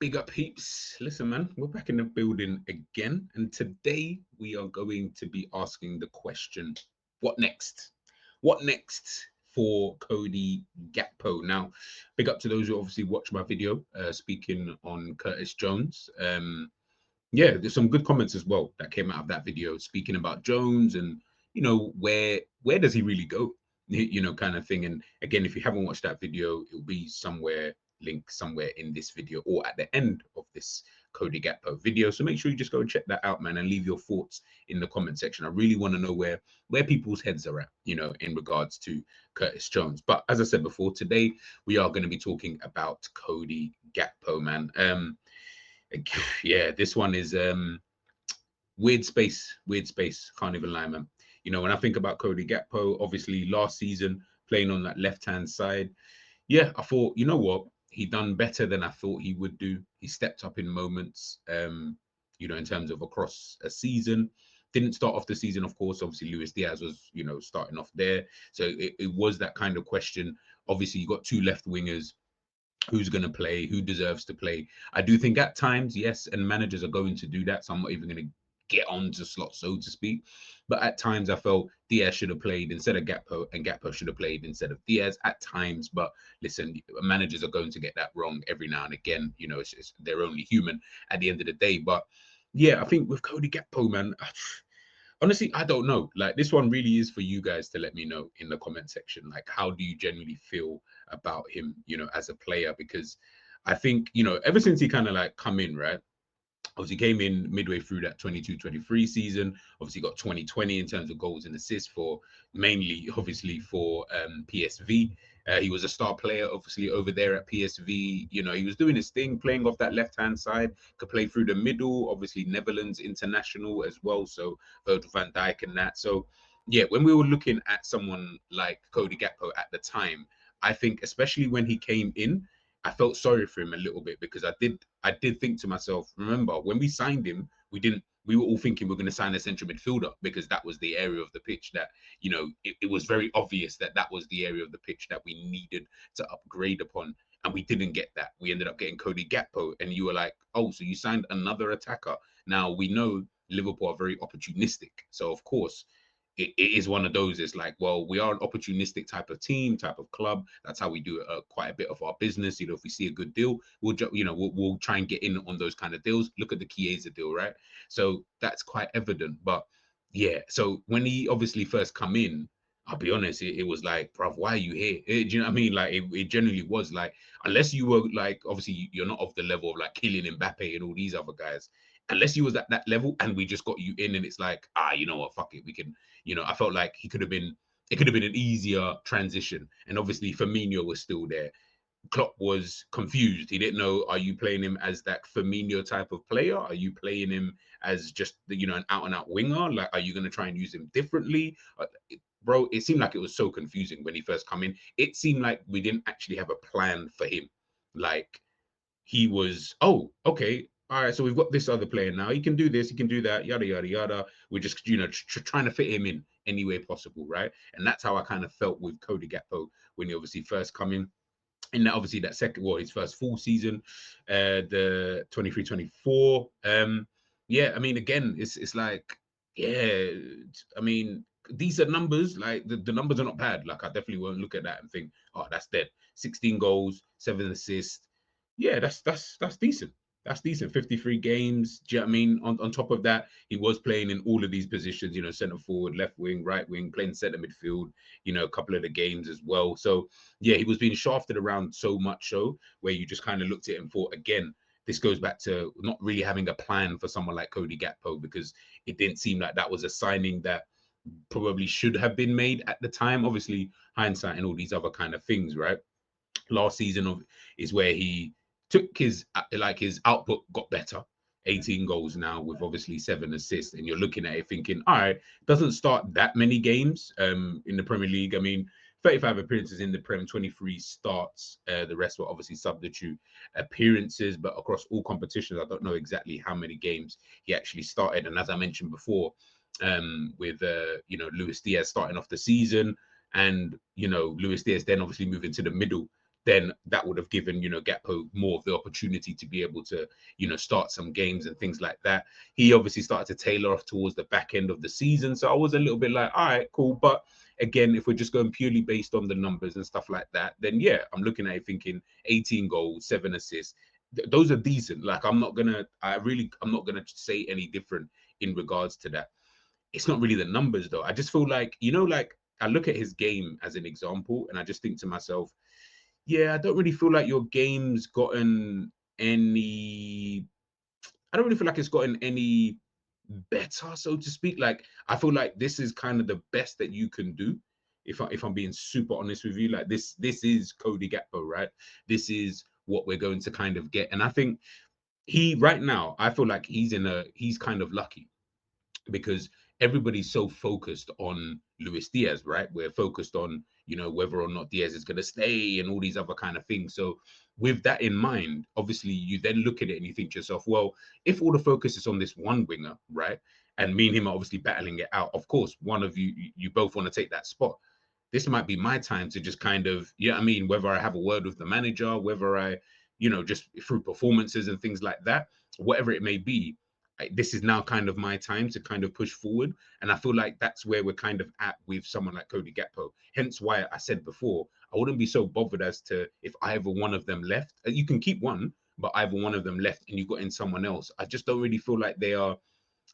Big up heaps. Listen, man, we're back in the building again. And today we are going to be asking the question, what next? What next for Cody Gakpo? Now, big up to those who obviously watched my video speaking on Curtis Jones. Yeah, there's some good comments as well that came out of that video speaking about Jones and, where does he really go? Kind of thing. And again, if you haven't watched that video, it'll be link somewhere in this video or at the end of this Cody Gakpo video. So make sure you just go and check that out, man, and leave your thoughts in the comment section. I really want to know where people's heads are at, in regards to Curtis Jones. But as I said before, today we are going to be talking about Cody Gakpo, man. Yeah, this one is weird space. Can't even lie, man. When I think about Cody Gakpo, obviously last season playing on that left-hand side, yeah, I thought, you know what, he done better than I thought he would do. He stepped up in moments, in terms of across a season. Didn't start off the season, of course. Obviously, Luis Diaz was, starting off there. So it was that kind of question. Obviously, you got two left wingers. Who's going to play? Who deserves to play? I do think at times, yes, and managers are going to do that. So I'm not even going to get on to Slot, so to speak. But at times, I felt Diaz should have played instead of Gakpo, and Gakpo should have played instead of Diaz at times. But listen, managers are going to get that wrong every now and again. They're only human at the end of the day. But yeah, I think with Cody Gakpo, man, honestly, I don't know. Like, this one really is for you guys to let me know in the comment section. Like, how do you generally feel about him, as a player? Because I think, ever since he kind of like come in, right? Obviously came in midway through that 22-23 season. Obviously got 2020 in terms of goals and assists for mainly, obviously, for PSV. He was a star player, obviously, over there at PSV. He was doing his thing, playing off that left-hand side, could play through the middle, obviously Netherlands international as well. So Virgil van Dijk and that. So yeah, when we were looking at someone like Cody Gakpo at the time, I think especially when he came in, I felt sorry for him a little bit because I did think to myself, remember when we signed him, we were all thinking we're going to sign a central midfielder because that was the area of the pitch that, it was very obvious that was the area of the pitch that we needed to upgrade upon. And we didn't get that. We ended up getting Cody Gakpo, and you were like, oh, so you signed another attacker. Now we know Liverpool are very opportunistic. So of course, it is one of those. It's like, well, we are an opportunistic type of team, type of club. That's how we do quite a bit of our business. If we see a good deal, we'll try and get in on those kind of deals. Look at the Chiesa deal, right? So that's quite evident. But yeah, so when he obviously first come in, I'll be honest, it was like, bruv, why are you here? Do you know what I mean? Like, it generally was like, unless you were like, obviously, you're not of the level of like Kylian Mbappe and all these other guys. Unless you was at that level and we just got you in, and it's like, you know what, fuck it, we can. I felt like it could have been an easier transition. And obviously Firmino was still there. Klopp was confused. He didn't know, are you playing him as that Firmino type of player? Are you playing him as just, an out-and-out winger? Like, are you going to try and use him differently? Bro, it seemed like it was so confusing when he first come in. It seemed like we didn't actually have a plan for him. Like, he was, oh, okay, all right, so we've got this other player now. He can do this, he can do that, yada, yada, yada. We're just, trying to fit him in any way possible, right? And that's how I kind of felt with Cody Gakpo when he obviously first come in that, obviously that second, his first full season, the 23-24. Yeah, I mean, again, it's like, yeah, I mean, decent numbers. Like, the numbers are not bad. Like, I definitely won't look at that and think, oh, that's dead. 16 goals, 7 assists. Yeah, that's decent. That's decent. 53 games. Do you know what I mean? On top of that, he was playing in all of these positions, centre forward, left wing, right wing, playing centre midfield, a couple of the games as well. So yeah, he was being shafted around so much so where you just kind of looked at it and thought, again, this goes back to not really having a plan for someone like Cody Gakpo, because it didn't seem like that was a signing that probably should have been made at the time. Obviously, hindsight and all these other kind of things, right? Last season is where he took his output got better. 18 goals now with obviously 7 assists, and you're looking at it thinking, all right, doesn't start that many games in the Premier League. I mean, 35 appearances in the Prem, 23 starts. The rest were obviously substitute appearances, but across all competitions, I don't know exactly how many games he actually started. And as I mentioned before, with Luis Diaz starting off the season, and Luis Diaz then obviously moving to the middle then that would have given, Gakpo more of the opportunity to be able to, start some games and things like that. He obviously started to tailor off towards the back end of the season. So I was a little bit like, all right, cool. But again, if we're just going purely based on the numbers and stuff like that, then yeah, I'm looking at it thinking 18 goals, 7 assists. Those are decent. Like I'm not gonna say any different in regards to that. It's not really the numbers though. I just feel like, like I look at his game as an example and I just think to myself, yeah, I don't really feel like your game's gotten any. I don't really feel like it's gotten any better, so to speak. Like I feel like this is kind of the best that you can do. If I'm being super honest with you, like this is Cody Gakpo, right? This is what we're going to kind of get. And I think right now, I feel like he's kind of lucky because everybody's so focused on Luis Diaz, right? We're focused on, whether or not Diaz is going to stay and all these other kind of things. So with that in mind, obviously you then look at it and you think to yourself, well, if all the focus is on this one winger, right? And me and him are obviously battling it out. Of course, one of you both want to take that spot. This might be my time to just kind of, whether I have a word with the manager, whether I, just through performances and things like that, whatever it may be, this is now kind of my time to kind of push forward. And I feel like that's where we're kind of at with someone like Cody Gakpo. Hence why I said before, I wouldn't be so bothered as to if either one of them left. You can keep one, but either one of them left and you got in someone else. I just don't really feel like they are,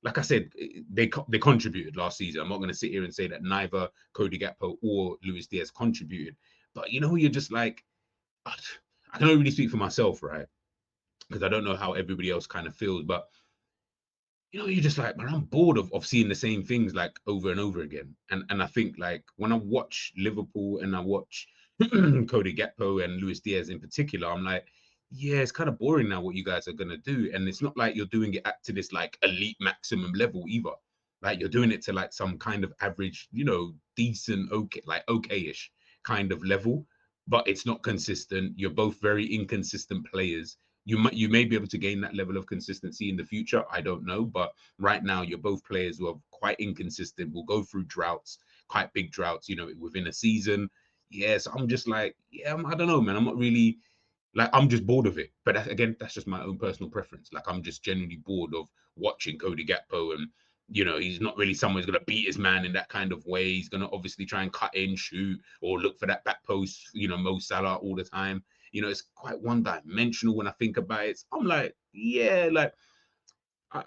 like I said, they contributed last season. I'm not going to sit here and say that neither Cody Gakpo or Luis Diaz contributed. But you're just like, I can only really speak for myself, right? Because I don't know how everybody else kind of feels. But you're just like, man, I'm bored of seeing the same things like over and over again. And I think like when I watch Liverpool and I watch Cody Gakpo and Luis Diaz in particular, I'm like, yeah, it's kind of boring now what you guys are gonna do. And it's not like you're doing it to this like elite maximum level either. Like you're doing it to like some kind of average, decent, okay, like okay-ish kind of level, but it's not consistent. You're both very inconsistent players. You may be able to gain that level of consistency in the future. I don't know, but right now you're both players who are quite inconsistent. Will go through droughts, quite big droughts, within a season. Yes, I'm just like, yeah, I don't know, man. I'm not really like I'm just bored of it. But again, that's just my own personal preference. Like I'm just genuinely bored of watching Cody Gakpo, and he's not really someone who's gonna beat his man in that kind of way. He's gonna obviously try and cut in, shoot, or look for that back post, Mo Salah all the time. It's quite one-dimensional when I think about it. I'm like, yeah, like I,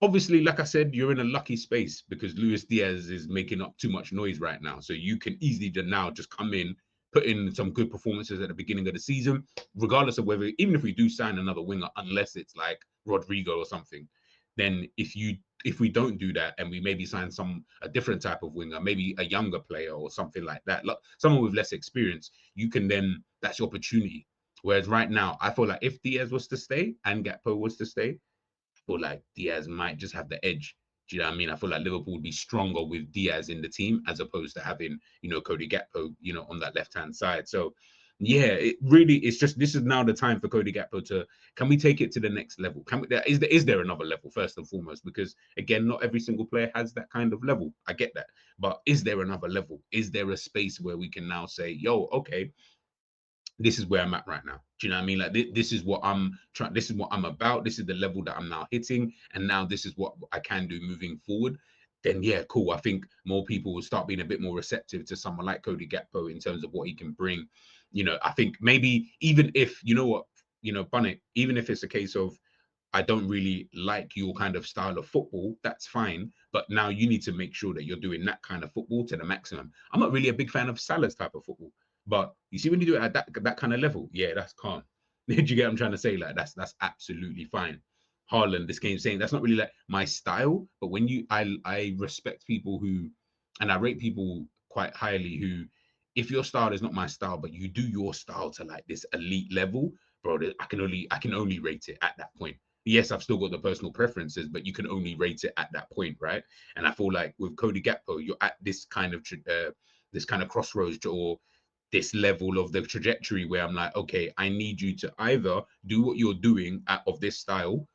obviously, like I said, you're in a lucky space because Luis Diaz is making up too much noise right now. So you can easily now just come in, put in some good performances at the beginning of the season, regardless of whether, even if we do sign another winger, unless it's like Rodrigo or something, then if we don't do that and we maybe sign a different type of winger, maybe a younger player or something like that, like someone with less experience, that's your opportunity. Whereas right now, I feel like if Diaz was to stay and Gakpo was to stay, feel like Diaz might just have the edge. Do you know what I mean? I feel like Liverpool would be stronger with Diaz in the team as opposed to having, Cody Gakpo, on that left-hand side. So yeah, it's just this is now the time for Cody Gakpo to, can we take it to the next level? Is there another level first and foremost? Because again, not every single player has that kind of level. I get that. But is there another level? Is there a space where we can now say, yo, okay, this is where I'm at right now. Do you know what I mean? Like this is what I'm trying. This is what I'm about. This is the level that I'm now hitting, and now this is what I can do moving forward. Then yeah, cool. I think more people will start being a bit more receptive to someone like Cody Gakpo in terms of what he can bring. I think maybe even if Bunny, even if it's a case of I don't really like your kind of style of football, that's fine. But now you need to make sure that you're doing that kind of football to the maximum. I'm not really a big fan of Salah's type of football, but you see when you do it at that kind of level, yeah, that's calm. Do you get what I'm trying to say? Like that's absolutely fine. Haaland, this game saying that's not really like my style, but when I respect people who, and I rate people quite highly who, if your style is not my style, but you do your style to like this elite level, bro, I can only rate it at that point. Yes, I've still got the personal preferences, but you can only rate it at that point, right? And I feel like with Cody Gakpo, you're at this kind of crossroads or this level of the trajectory where I'm like, okay, I need you to either do what you're doing of this style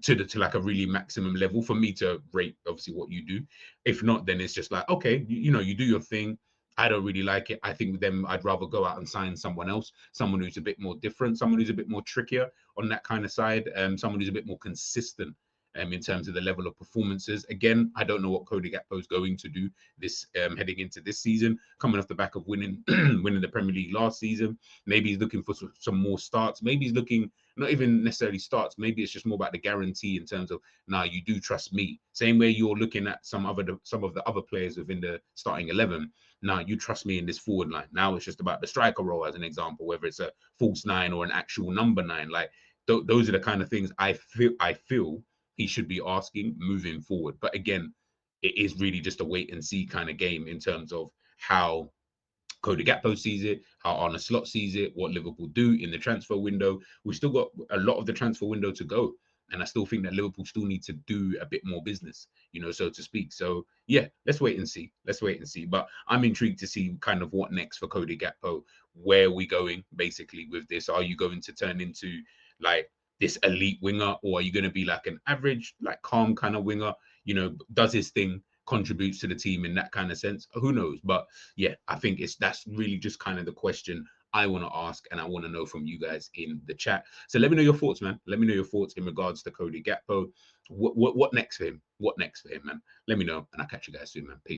to like a really maximum level for me to rate obviously what you do. If not, then it's just like, okay, you do your thing. I don't really like it. I think with them, I'd rather go out and sign someone else, someone who's a bit more different, someone who's a bit more trickier on that kind of side, someone who's a bit more consistent in terms of the level of performances. Again, I don't know what Cody Gakpo is going to do this heading into this season, coming off the back of winning winning the Premier League last season. Maybe he's looking for some more starts. Maybe he's looking not even necessarily starts. Maybe it's just more about the guarantee in terms of, now you do trust me. Same way you're looking at some of the other players within the starting 11. Now you trust me in this forward line. Now it's just about the striker role, as an example, whether it's a false nine or an actual number nine. Like those are the kind of things I feel he should be asking moving forward. But again, it is really just a wait and see kind of game in terms of how Cody Gakpo sees it, how Arne Slot sees it, what Liverpool do in the transfer window. We've still got a lot of the transfer window to go. And I still think that Liverpool still need to do a bit more business, so to speak. So yeah, let's wait and see. Let's wait and see. But I'm intrigued to see kind of what next for Cody Gakpo. Where are we going basically with this? Are you going to turn into like this elite winger, or are you going to be like an average, like calm kind of winger? Does his thing, contributes to the team in that kind of sense? Who knows? But yeah, I think that's really just kind of the question I want to ask, and I want to know from you guys in the chat. So let me know your thoughts, man. Let me know your thoughts in regards to Cody Gakpo. What next for him? What next for him, man? Let me know, and I'll catch you guys soon, man. Peace.